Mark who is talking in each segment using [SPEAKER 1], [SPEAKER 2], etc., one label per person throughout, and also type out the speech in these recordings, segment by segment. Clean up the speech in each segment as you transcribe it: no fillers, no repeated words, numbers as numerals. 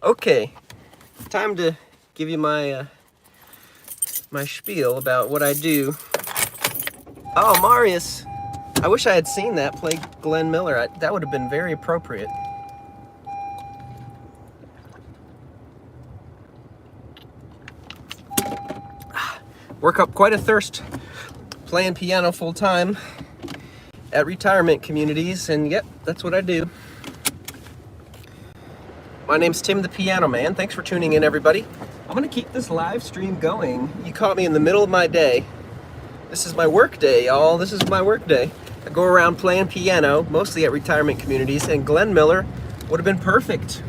[SPEAKER 1] Okay, time to give you my my spiel about what I do. Oh, Marius! I wish I had seen that play Glenn Miller. That would have been very appropriate. Work up quite a thirst playing piano full time at retirement communities, and yep, that's what I do. My name's Tim the Piano Man. Thanks for tuning in, everybody. I'm gonna keep this live stream going. You caught me in the middle of my day. This is my work day, y'all. This is my work day. I go around playing piano, mostly at retirement communities, and Glenn Miller would have been perfect.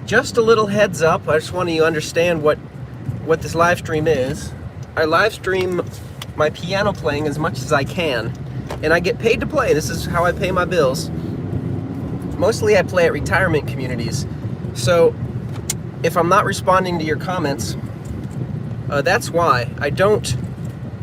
[SPEAKER 1] Just a little heads up, I just want you to understand what this live stream is. I live stream my piano playing as much as I can, and I get paid to play. This is how I pay my bills. Mostly I play at retirement communities. So if I'm not responding to your comments, that's why. I don't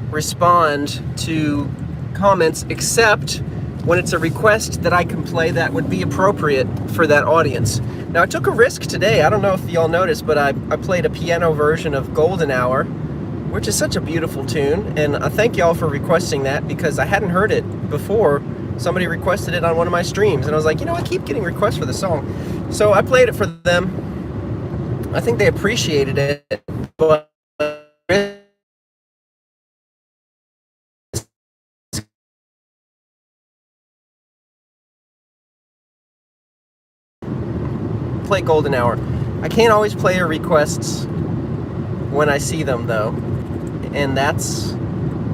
[SPEAKER 1] respond to comments except when it's a request that I can play that would be appropriate for that audience. Now, I took a risk today. I don't know if y'all noticed, but I played a piano version of Golden Hour, which is such a beautiful tune, and I thank y'all for requesting that because I hadn't heard it before. Somebody requested it on one of my streams, and I was like, you know, I keep getting requests for the song. So I played it for them. I think they appreciated it, but play Golden Hour. I can't always play your requests when I see them, though, and that's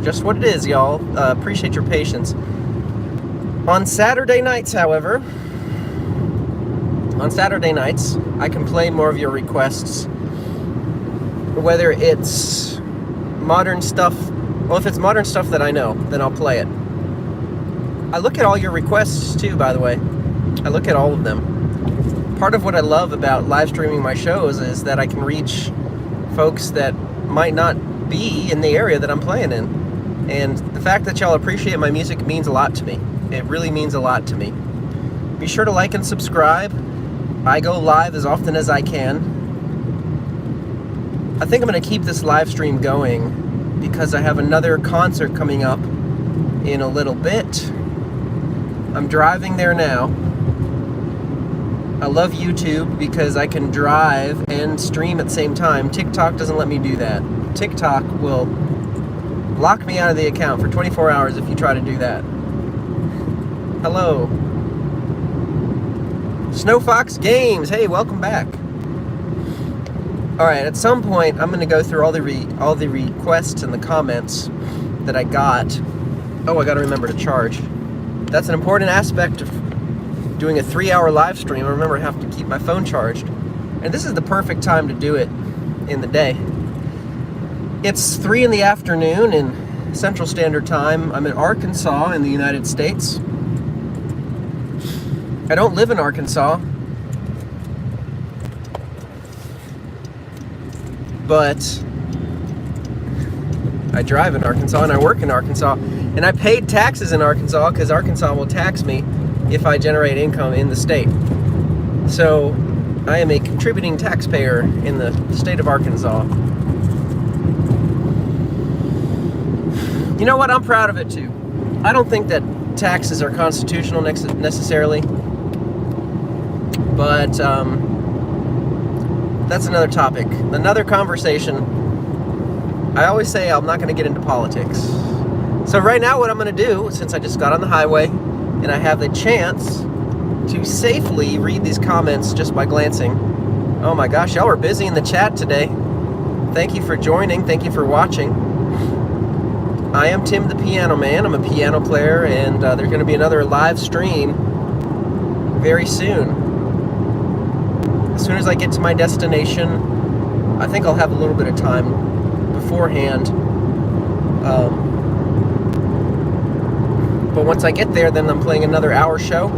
[SPEAKER 1] just what it is, y'all. Appreciate your patience. On Saturday nights, however, I can play more of your requests, whether it's modern stuff. Well, if it's modern stuff that I know, then I'll play it. I look at all your requests too, by the way. I look at all of them. Part of what I love about live streaming my shows is that I can reach folks that might not be in the area that I'm playing in. And the fact that y'all appreciate my music means a lot to me. It really means a lot to me. Be sure to like and subscribe. I go live as often as I can. I think I'm going to keep this live stream going because I have another concert coming up in a little bit. I'm driving there now. I love YouTube because I can drive and stream at the same time. TikTok doesn't let me do that. TikTok will lock me out of the account for 24 hours if you try to do that. Hello. Snow Fox Games. Hey, welcome back. All right, at some point, I'm going to go through all the requests and the comments that I got. Oh, I got to remember to charge. That's an important aspect of doing a 3-hour live stream. I remember I have to keep my phone charged. And this is the perfect time to do it in the day. It's 3 in the afternoon in Central Standard Time. I'm in Arkansas in the United States. I don't live in Arkansas, but I drive in Arkansas and I work in Arkansas, and I paid taxes in Arkansas because Arkansas will tax me if I generate income in the state. So I am a contributing taxpayer in the state of Arkansas. You know what? I'm proud of it too. I don't think that taxes are constitutional necessarily, but that's another topic, another conversation. I always say I'm not going to get into politics. So right now what I'm going to do, since I just got on the highway and I have the chance to safely read these comments just by glancing. Oh my gosh, y'all are busy in the chat today. Thank you for joining. Thank you for watching. I am Tim the Piano Man. I'm a piano player, and there's going to be another live stream very soon. As soon as I get to my destination, I think I'll have a little bit of time beforehand. But once I get there, then I'm playing another hour show,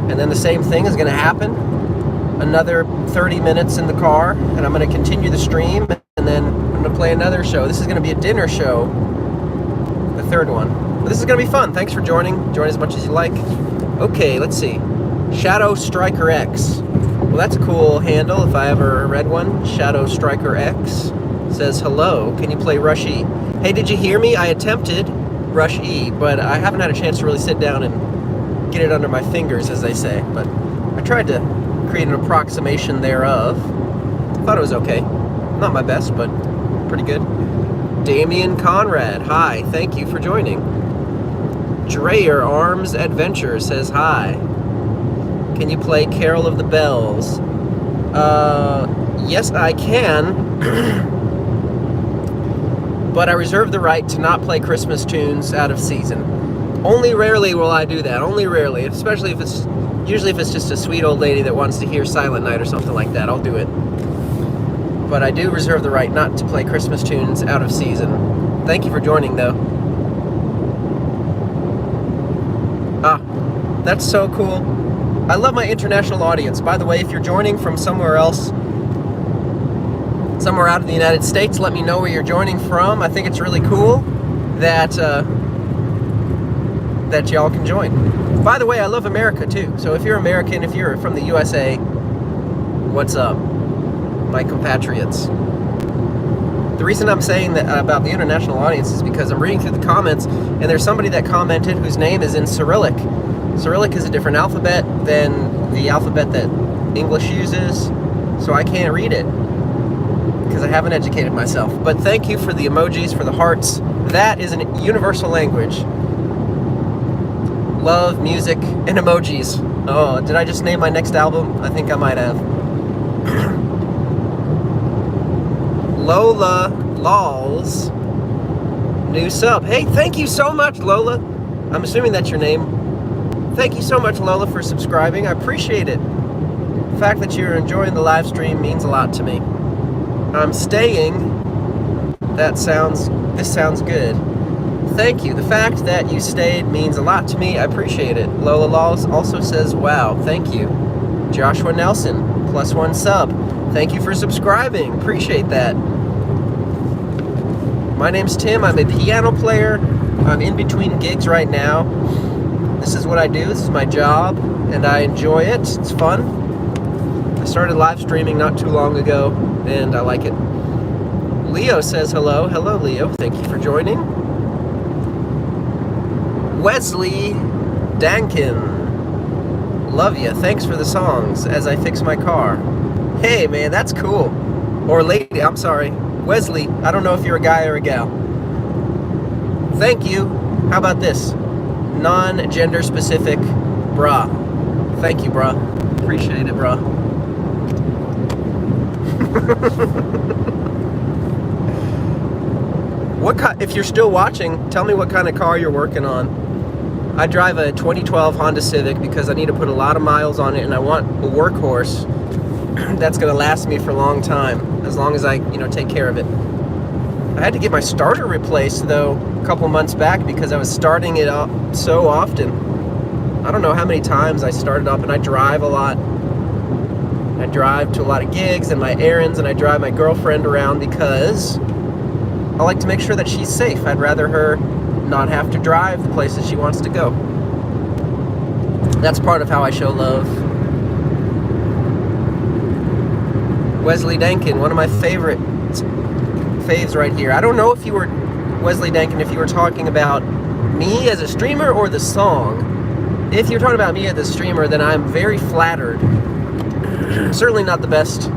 [SPEAKER 1] and then the same thing is going to happen. Another 30 minutes in the car, and I'm going to continue the stream, and then I'm going to play another show. This is going to be a dinner show. The third one. But this is going to be fun. Thanks for joining. Join as much as you like. Okay, let's see. Shadow Striker X. Well, that's a cool handle if I ever read one. Shadow Striker X says hello. Can you play Rush E? Hey, did you hear me? I attempted Rush E, but I haven't had a chance to really sit down and get it under my fingers, as they say. But I tried to create an approximation thereof. Thought it was okay. Not my best, but pretty good. Damian Conrad, hi. Thank you for joining. Dreyer Arms Adventure says hi. Can you play Carol of the Bells? Yes, I can. But I reserve the right to not play Christmas tunes out of season. Only rarely will I do that. Only rarely. Especially if it's... Usually if it's just a sweet old lady that wants to hear Silent Night or something like that, I'll do it. But I do reserve the right not to play Christmas tunes out of season. Thank you for joining, though. Ah, that's so cool. I love my international audience. By the way, if you're joining from somewhere else, somewhere out of the United States, let me know where you're joining from. I think it's really cool that that y'all can join. By the way, I love America too. So if you're American, if you're from the USA, what's up, my compatriots? The reason I'm saying that about the international audience is because I'm reading through the comments, and there's somebody that commented whose name is in Cyrillic. Cyrillic is a different alphabet than the alphabet that English uses, so I can't read it because I haven't educated myself. But thank you for the emojis, for the hearts. That is a universal language. Love, music, and emojis. Oh, did I just name my next album? I think I might have. Lola Lols, new sub. Hey, thank you so much, Lola. I'm assuming that's your name. Thank you so much, Lola, for subscribing. I appreciate it. The fact that you're enjoying the live stream means a lot to me. I'm staying. This sounds good. Thank you. The fact that you stayed means a lot to me. I appreciate it. Lola Laws also says, wow, thank you. Joshua Nelson, +1 sub. Thank you for subscribing. Appreciate that. My name's Tim. I'm a piano player. I'm in between gigs right now. This is what I do. This is my job, and I enjoy it. It's fun. I started live streaming not too long ago, and I like it. Leo says hello. Hello, Leo. Thank you for joining. Wesley Dankin. Love ya. Thanks for the songs as I fix my car. Hey, man, that's cool. Or lady, I'm sorry. Wesley, I don't know if you're a guy or a gal. Thank you. How about this? Non-gender specific bra. Thank you, bra. Appreciate it, bra. If you're still watching, tell me what kind of car you're working on. I drive a 2012 Honda Civic because I need to put a lot of miles on it, and I want a workhorse that's going to last me for a long time, as long as I, take care of it. I had to get my starter replaced, though, a couple months back because I was starting it up so often. I don't know how many times I started up, and I drive a lot. I drive to a lot of gigs and my errands, and I drive my girlfriend around because I like to make sure that she's safe. I'd rather her not have to drive the places she wants to go. That's part of how I show love. Wesley Dankin, one of my faves right here. I don't know if you were, Wesley Dankin, if you were talking about me as a streamer or the song. If you're talking about me as a streamer, then I'm very flattered. Certainly not the best,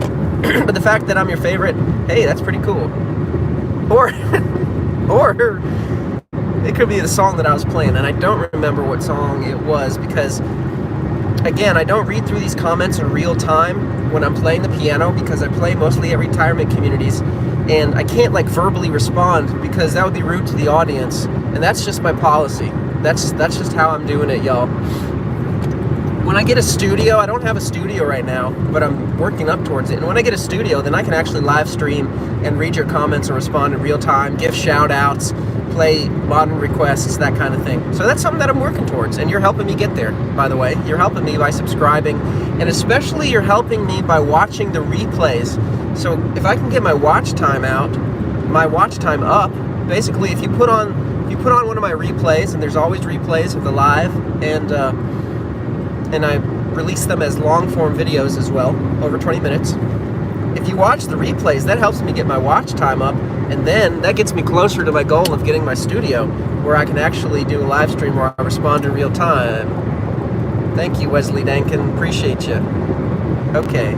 [SPEAKER 1] but the fact that I'm your favorite, hey, that's pretty cool. Or it could be the song that I was playing, and I don't remember what song it was because, again, I don't read through these comments in real time when I'm playing the piano because I play mostly at retirement communities, and I can't verbally respond because that would be rude to the audience, and that's just my policy. That's just how I'm doing it, y'all. When I get a studio, I don't have a studio right now, but I'm working up towards it. And when I get a studio, then I can actually live stream and read your comments and respond in real time, give shout outs, play modern requests, that kind of thing. So that's something that I'm working towards, and you're helping me get there, by the way. You're helping me by subscribing, and especially you're helping me by watching the replays. So if I can get my watch time up, basically if you put on one of my replays, and there's always replays of the live, and I release them as long-form videos as well, over 20 minutes. If you watch the replays, that helps me get my watch time up, and then that gets me closer to my goal of getting my studio where I can actually do a live stream where I respond in real time. Thank you, Wesley Dankin. Appreciate you. Okay.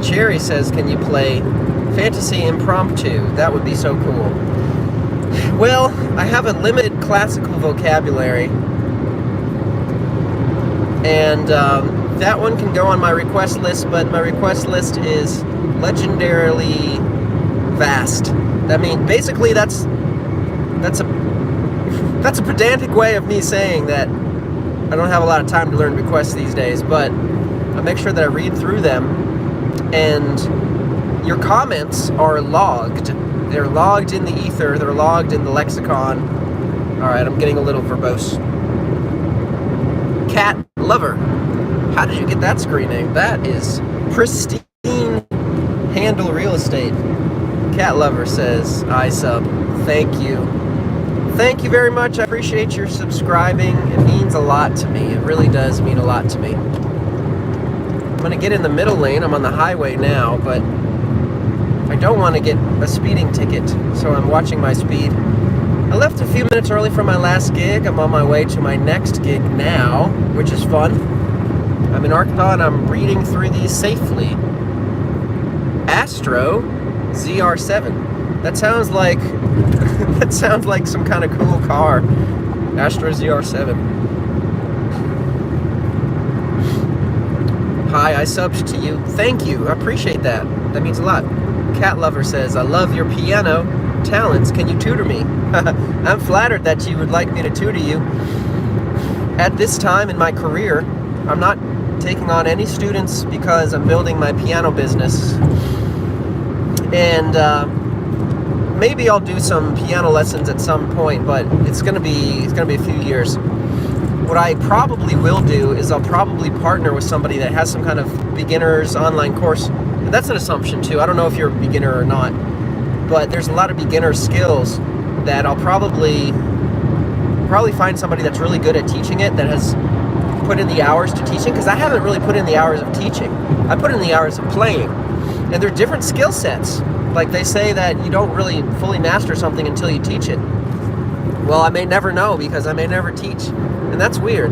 [SPEAKER 1] Cherry says, can you play Fantasy Impromptu? That would be so cool. Well, I have a limited classical vocabulary, and that one can go on my request list, but my request list is legendarily vast. I mean, basically that's a pedantic way of me saying that I don't have a lot of time to learn requests these days, but I make sure that I read through them, and your comments are logged. They're logged in the ether, they're logged in the lexicon. Alright, I'm getting a little verbose. Cat Lover. How did you get that screen name? That is pristine handle real estate. Cat Lover says, I sub. Thank you. Thank you very much. I appreciate your subscribing. It means a lot to me. It really does mean a lot to me. I'm going to get in the middle lane. I'm on the highway now, but I don't want to get a speeding ticket, so I'm watching my speed. I left a few minutes early from my last gig. I'm on my way to my next gig now, which is fun. I'm in Arkansas and I'm reading through these safely. Astro ZR7. That sounds like that sounds like some kind of cool car. Astro ZR7. Hi, I subbed to you. Thank you. I appreciate that. That means a lot. Cat Lover says, I love your piano talents. Can you tutor me? I'm flattered that you would like me to tutor you. At this time in my career, I'm not taking on any students because I'm building my piano business. And maybe I'll do some piano lessons at some point, but it's gonna be a few years. What I probably will do is I'll probably partner with somebody that has some kind of beginner's online course. And that's an assumption too. I don't know if you're a beginner or not, but there's a lot of beginner skills that I'll probably find somebody that's really good at teaching it, that has put in the hours to teaching, because I haven't really put in the hours of teaching. I put in the hours of playing. And they're different skill sets. Like they say that you don't really fully master something until you teach it. Well, I may never know because I may never teach. And that's weird.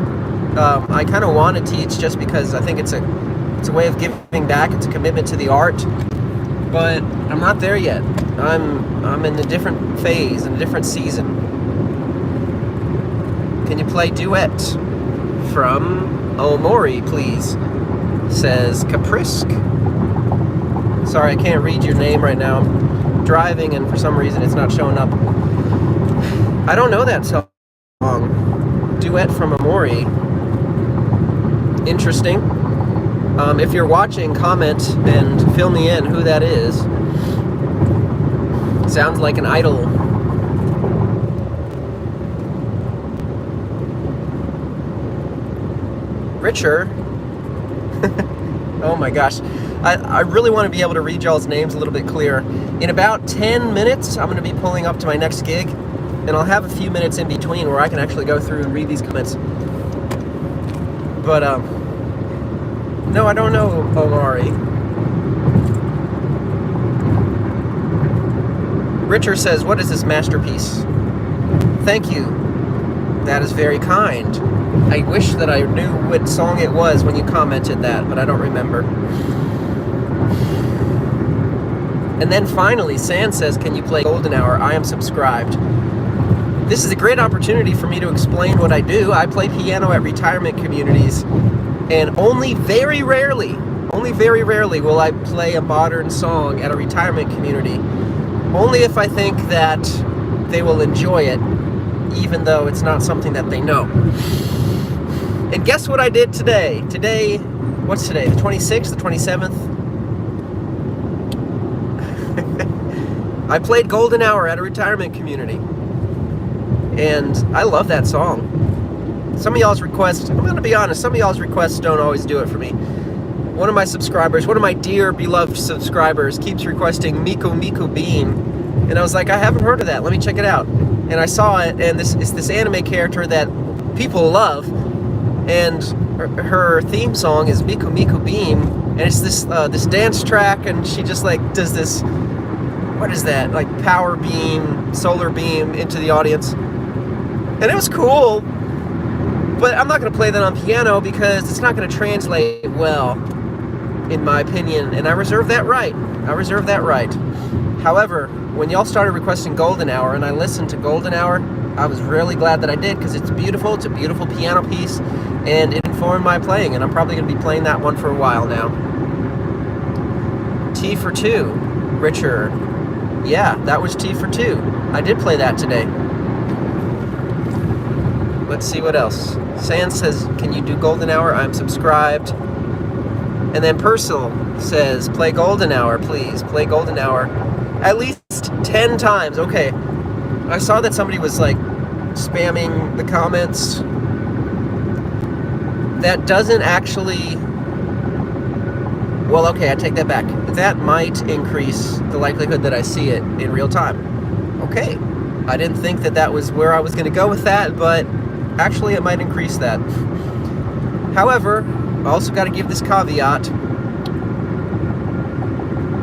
[SPEAKER 1] I kind of want to teach just because I think it's a way of giving back. It's a commitment to the art. But I'm not there yet. I'm in a different phase, in a different season. Can you play Duet from Omori, please? Says Caprisk. Sorry, I can't read your name right now. I'm driving and for some reason it's not showing up. I don't know that song. Duet from Omori. Interesting. If you're watching, comment and fill me in who that is. Sounds like an idol. Richer. Oh my gosh. I really want to be able to read y'all's names a little bit clearer. In about 10 minutes, I'm going to be pulling up to my next gig, and I'll have a few minutes in between where I can actually go through and read these comments. But, no, I don't know Omari. Richard says, what is this masterpiece? Thank you. That is very kind. I wish that I knew what song it was when you commented that, but I don't remember. And then finally, Sand says, can you play Golden Hour? I am subscribed. This is a great opportunity for me to explain what I do. I play piano at retirement communities, and only very rarely will I play a modern song at a retirement community. Only if I think that they will enjoy it, even though it's not something that they know. And guess what I did today? Today, what's today? The 26th, the 27th? I played Golden Hour at a retirement community. And I love that song. Some of y'all's requests, I'm going to be honest, some of y'all's requests don't always do it for me. One of my subscribers, one of my dear beloved subscribers keeps requesting Miko Miko Bean. And I was like, I haven't heard of that. Let me check it out. And I saw it, and it's this anime character that people love. And her theme song is Miko Miko Beam, and it's this this dance track, and she just like does this, what is that, like power beam, solar beam into the audience, and it was cool. But I'm not going to play that on piano because it's not going to translate well, in my opinion, and I reserve that right. However, when y'all started requesting Golden Hour and I listened to Golden Hour, I was really glad that I did, because it's beautiful. It's a beautiful piano piece, and it informed my playing, and I'm probably going to be playing that one for a while now. T for 2, Richer. Yeah, that was T for 2. I did play that today. Let's see what else. Sans says, can you do Golden Hour? I'm subscribed. And then Purcell says, play Golden Hour, please. Play Golden Hour at least 10 times. Okay. I saw that somebody was like spamming the comments. That doesn't actually... Well, okay, I take that back. That might increase the likelihood that I see it in real time. Okay. I didn't think that that was where I was going to go with that, but actually it might increase that. However, I also got to give this caveat.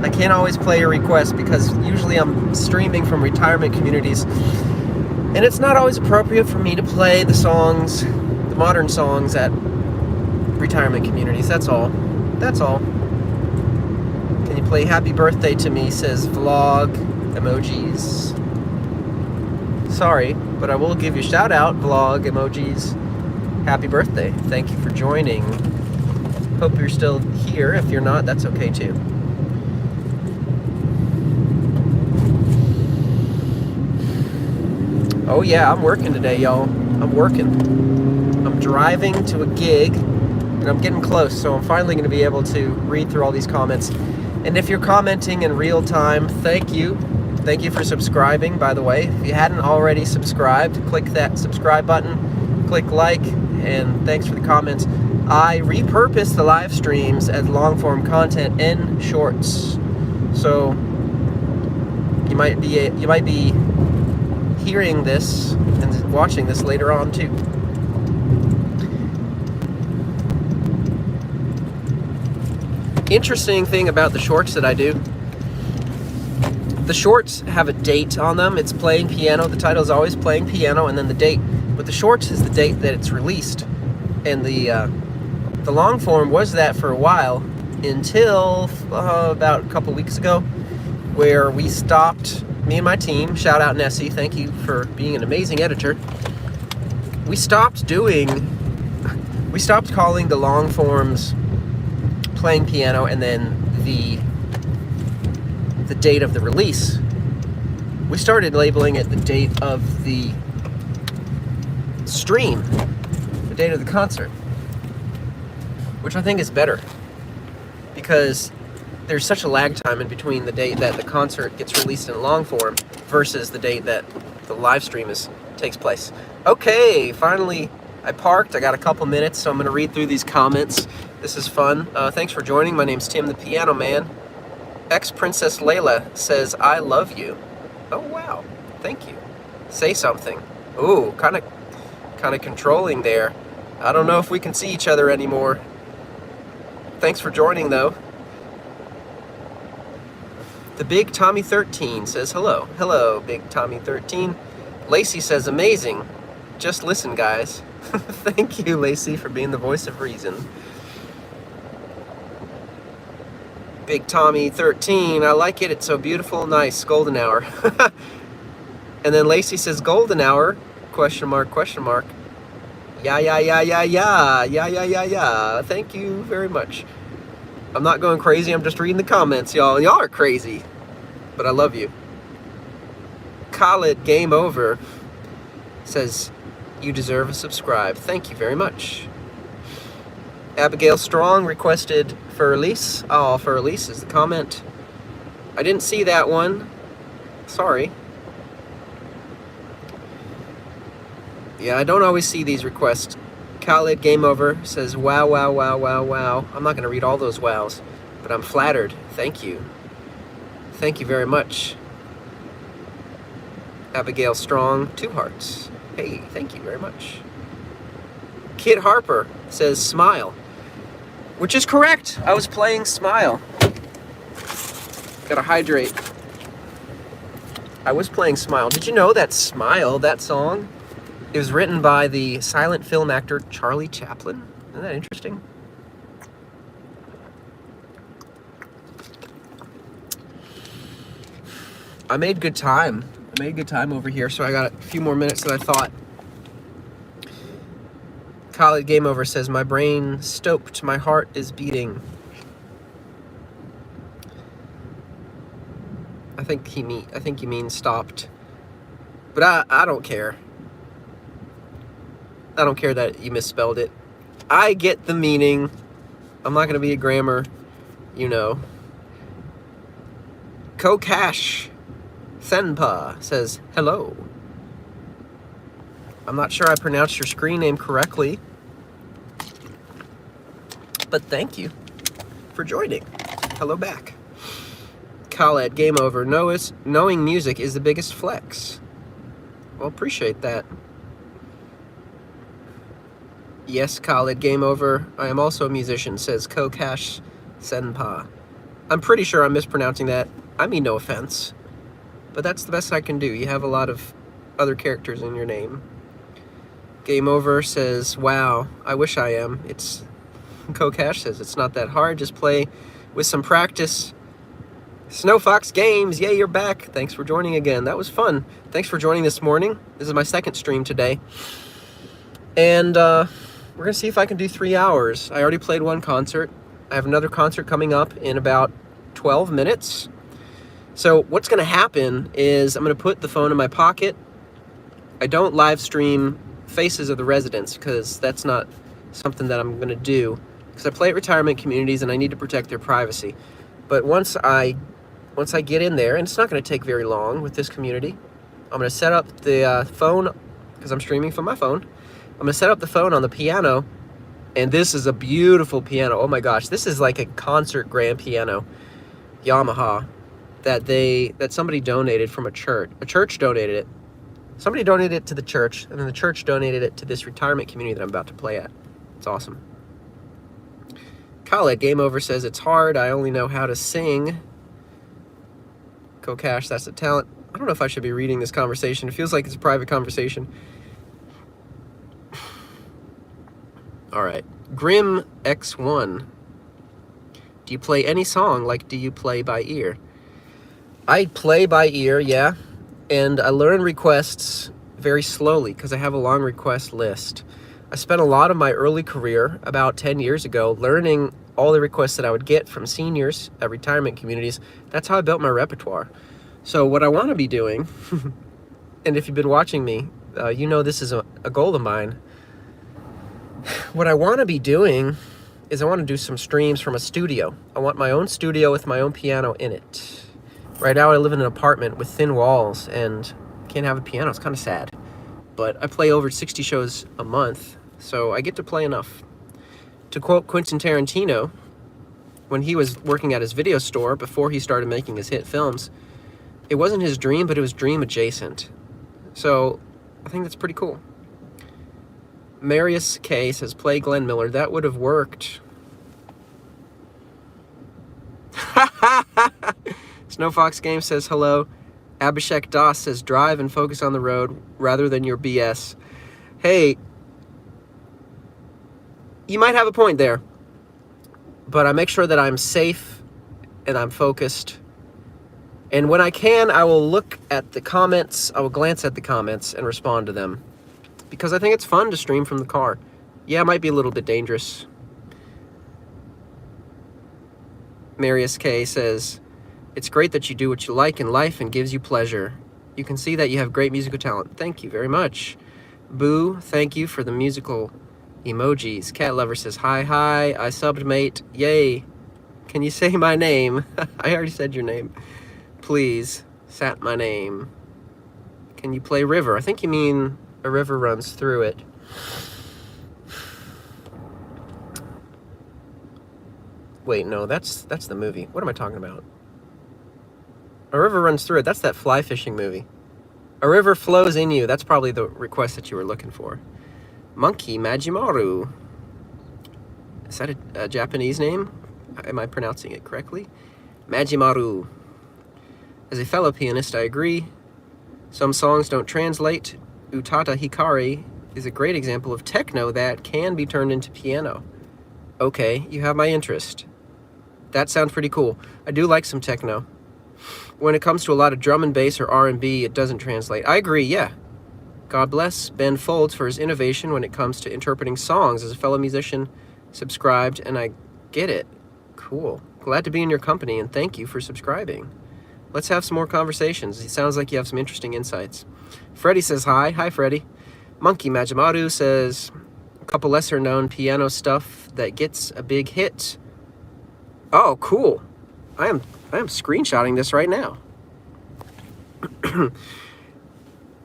[SPEAKER 1] I can't always play a request because usually I'm streaming from retirement communities, and it's not always appropriate for me to play the songs, the modern songs at retirement communities. That's all. That's all. Can you play Happy Birthday to Me, says Vlog emojis. Sorry, but I will give you a shout out, Vlog emojis. Happy birthday. Thank you for joining. Hope you're still here. If you're not, that's okay too. Oh yeah, I'm working today, y'all. I'm working. I'm driving to a gig, and I'm getting close, so I'm finally going to be able to read through all these comments. And if you're commenting in real time, thank you. Thank you for subscribing, by the way. If you hadn't already subscribed, click that subscribe button, click like, and thanks for the comments. I repurpose the live streams as long-form content in shorts. So you might be hearing this and watching this later on too. Interesting thing about the shorts that I do. The shorts have a date on them. It's playing piano. The title is always playing piano, and then the date. But the shorts is the date that it's released. And the long form was that for a while until about a couple weeks ago, where we stopped, me and my team, shout out Nessie, thank you for being an amazing editor. We stopped calling the long forms playing piano and then the date of the release. We started labeling it the date of the stream, the date of the concert, which I think is better because there's such a lag time in between the date that the concert gets released in long form versus the date that the live stream takes place. Okay, finally I parked. I got a couple minutes, so I'm going to read through these comments. This is fun. Thanks for joining. My name's Tim the Piano Man. Ex-Princess Layla says, I love you. Oh, wow. Thank you. Say something. Ooh, kind of controlling there. I don't know if we can see each other anymore. Thanks for joining, though. The Big Tommy 13 says, hello. Hello, Big Tommy 13. Lacey says, amazing. Just listen, guys. Thank you, Lacey, for being the voice of reason. Big Tommy 13, I like it. It's so beautiful. Nice. Golden Hour. And then Lacey says, Golden Hour, question mark, question mark. Yeah, yeah, yeah, yeah, yeah, yeah, yeah, yeah, yeah. Thank you very much. I'm not going crazy. I'm just reading the comments, y'all. Y'all are crazy, but I love you. Khaled, game over, says, you deserve a subscribe. Thank you very much. Abigail Strong requested for release. Oh, for release is the comment. I didn't see that one. Sorry. Yeah, I don't always see these requests. Khaled, game over, says, wow, wow, wow, wow, wow. I'm not going to read all those wows, but I'm flattered. Thank you. Thank you very much. Abigail Strong, 2 hearts. Hey, thank you very much. Kid Harper says Smile, which is correct. I was playing Smile. Gotta hydrate. I was playing Smile. Did you know that Smile, that song, it was written by the silent film actor Charlie Chaplin? Isn't that interesting? I made good time. Over here, so I got a few more minutes than I thought. Khaled Game Over says, my brain stoked, my heart is beating. I think he means stopped. But I don't care. I don't care that you misspelled it. I get the meaning. I'm not going to be a grammar, you know. Kokash Senpa says, hello. I'm not sure I pronounced your screen name correctly, but thank you for joining. Hello back. Khaled, Game Over. Knowing music is the biggest flex. Well, appreciate that. Yes, Khaled, Game Over. I am also a musician, says Kokash Senpa. I'm pretty sure I'm mispronouncing that. I mean no offense, but that's the best I can do. You have a lot of other characters in your name. Game Over says, wow, I wish I am. It's Kokash says, it's not that hard. Just play with some practice. Snow Fox Games, yay, you're back. Thanks for joining again. That was fun. Thanks for joining this morning. This is my second stream today. And we're going to see if I can do 3 hours. I already played one concert. I have another concert coming up in about 12 minutes. So what's going to happen is I'm going to put the phone in my pocket. I don't live stream Faces of the Residents because that's not something that I'm going to do. Because I play at retirement communities and I need to protect their privacy. But once I get in there, and it's not going to take very long with this community, I'm going to set up the phone, because I'm streaming from my phone. I'm going to set up the phone on the piano, and this is a beautiful piano. Oh my gosh, this is like a concert grand piano, Yamaha, that somebody donated from a church. A church donated it. Somebody donated it to the church, and then the church donated it to this retirement community that I'm about to play at. It's awesome. Khaled, Game Over says, it's hard, I only know how to sing. Kokash, that's a talent. I don't know if I should be reading this conversation. It feels like it's a private conversation. All right. Grim X1. Do you play any song? Like, do you play by ear? I play by ear, yeah. And I learn requests very slowly because I have a long request list. I spent a lot of my early career, about 10 years ago, learning all the requests that I would get from seniors at retirement communities. That's how I built my repertoire. So what I want to be doing, and if you've been watching me, you know this is a goal of mine. What I want to be doing is I want to do some streams from a studio. I want my own studio with my own piano in it. Right now I live in an apartment with thin walls and can't have a piano. It's kind of sad. But I play over 60 shows a month, so I get to play enough. To quote Quentin Tarantino, when he was working at his video store before he started making his hit films, it wasn't his dream, but it was dream adjacent. So I think that's pretty cool. Marius K says, play Glenn Miller. That would have worked. Snow Fox Game says hello. Abhishek Das says, drive and focus on the road rather than your BS. Hey, you might have a point there, but I make sure that I'm safe and I'm focused. And when I can, I will look at the comments, I will glance at the comments and respond to them. Because I think it's fun to stream from the car. Yeah, it might be a little bit dangerous. Marius K says, it's great that you do what you like in life and gives you pleasure. You can see that you have great musical talent. Thank you very much. Boo, thank you for the musical emojis. Cat Lover says, hi, I subbed, mate. Yay. Can you say my name? I already said your name. Please, sat my name. Can you play River? I think you mean a river runs through it. Wait, no, that's the movie. What am I talking about? A river runs through it. That's that fly fishing movie. A river flows in you. That's probably the request that you were looking for. Monkey Majimaru. Is that a Japanese name? Am I pronouncing it correctly? Majimaru. As a fellow pianist, I agree. Some songs don't translate. Utada Hikari is a great example of techno that can be turned into piano. Okay, you have my interest. That sounds pretty cool. I do like some techno. When it comes to a lot of drum and bass or R&B, it doesn't translate. I agree, yeah. God bless Ben Folds for his innovation when it comes to interpreting songs. As a fellow musician, subscribed, and I get it. Cool. Glad to be in your company, and thank you for subscribing. Let's have some more conversations. It sounds like you have some interesting insights. Freddie says hi. Hi, Freddie. Monkey Majimaru says, a couple lesser-known piano stuff that gets a big hit. Oh, cool. I am screenshotting this right now.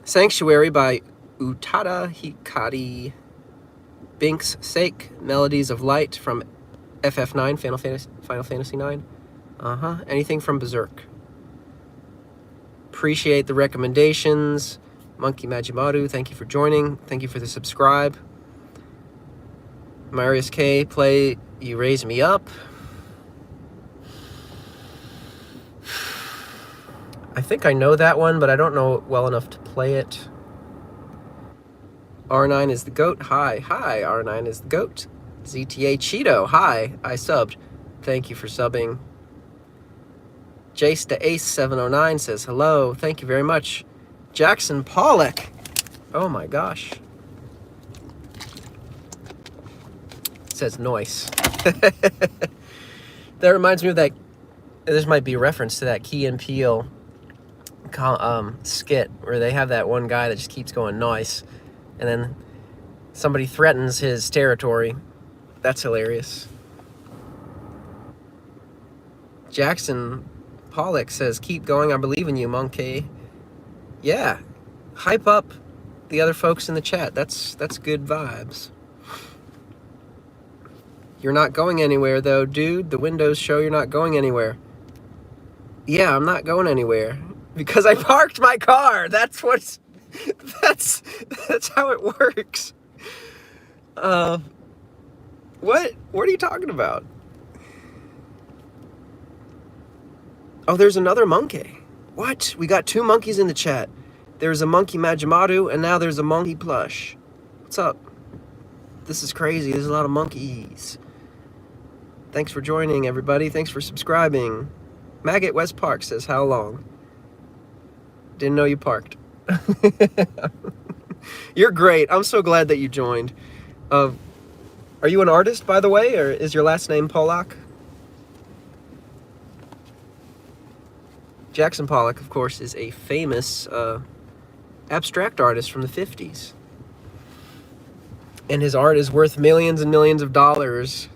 [SPEAKER 1] Sanctuary by Utada Hikari. Bink's Sake, Melodies of Light from FF9, Final Fantasy 9. Anything from Berserk. Appreciate the recommendations. Monkey Majimaru, thank you for joining. Thank you for the subscribe. Marius K, play You Raise Me Up. I think I know that one, but I don't know it well enough to play it. R9 is the GOAT. Hi. Hi, R9 is the GOAT. ZTA Cheeto. Hi. I subbed. Thank you for subbing. Jace to Ace 709 says hello. Thank you very much. Jackson Pollock. Oh my gosh. It says noise. That reminds me of that. This might be a reference to that Key and Peele skit where they have that one guy that just keeps going nice, and then somebody threatens his territory. That's hilarious. Jackson Pollock says, keep going, I believe in you, Monkey. Yeah, hype up the other folks in the chat. That's good vibes. You're not going anywhere though, dude. The windows show you're not going anywhere. Yeah, I'm not going anywhere because I parked my car. That's how it works. What are you talking about? Oh, there's another monkey. What? We got two monkeys in the chat. There's a Monkey Majimaru, and now there's a Monkey Plush. What's up? This is crazy. There's a lot of monkeys. Thanks for joining, everybody. Thanks for subscribing. Maggot West Park says, how long? Didn't know you parked. You're great. I'm so glad that you joined. Are you an artist, by the way, or is your last name Pollock? Jackson Pollock, of course, is a famous abstract artist from the 50s. And his art is worth millions and millions of dollars.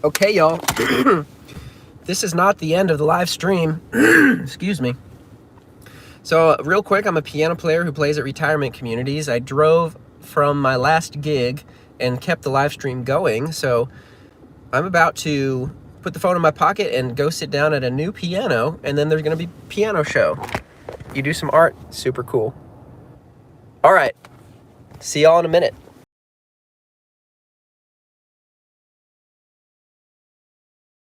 [SPEAKER 1] Okay, y'all. This is not the end of the live stream. Excuse me. So, real quick, I'm a piano player who plays at retirement communities. I drove from my last gig and kept the live stream going, so I'm about to put the phone in my pocket and go sit down at a new piano, and then there's going to be a piano show. You do some art, super cool. All right, see y'all in a minute.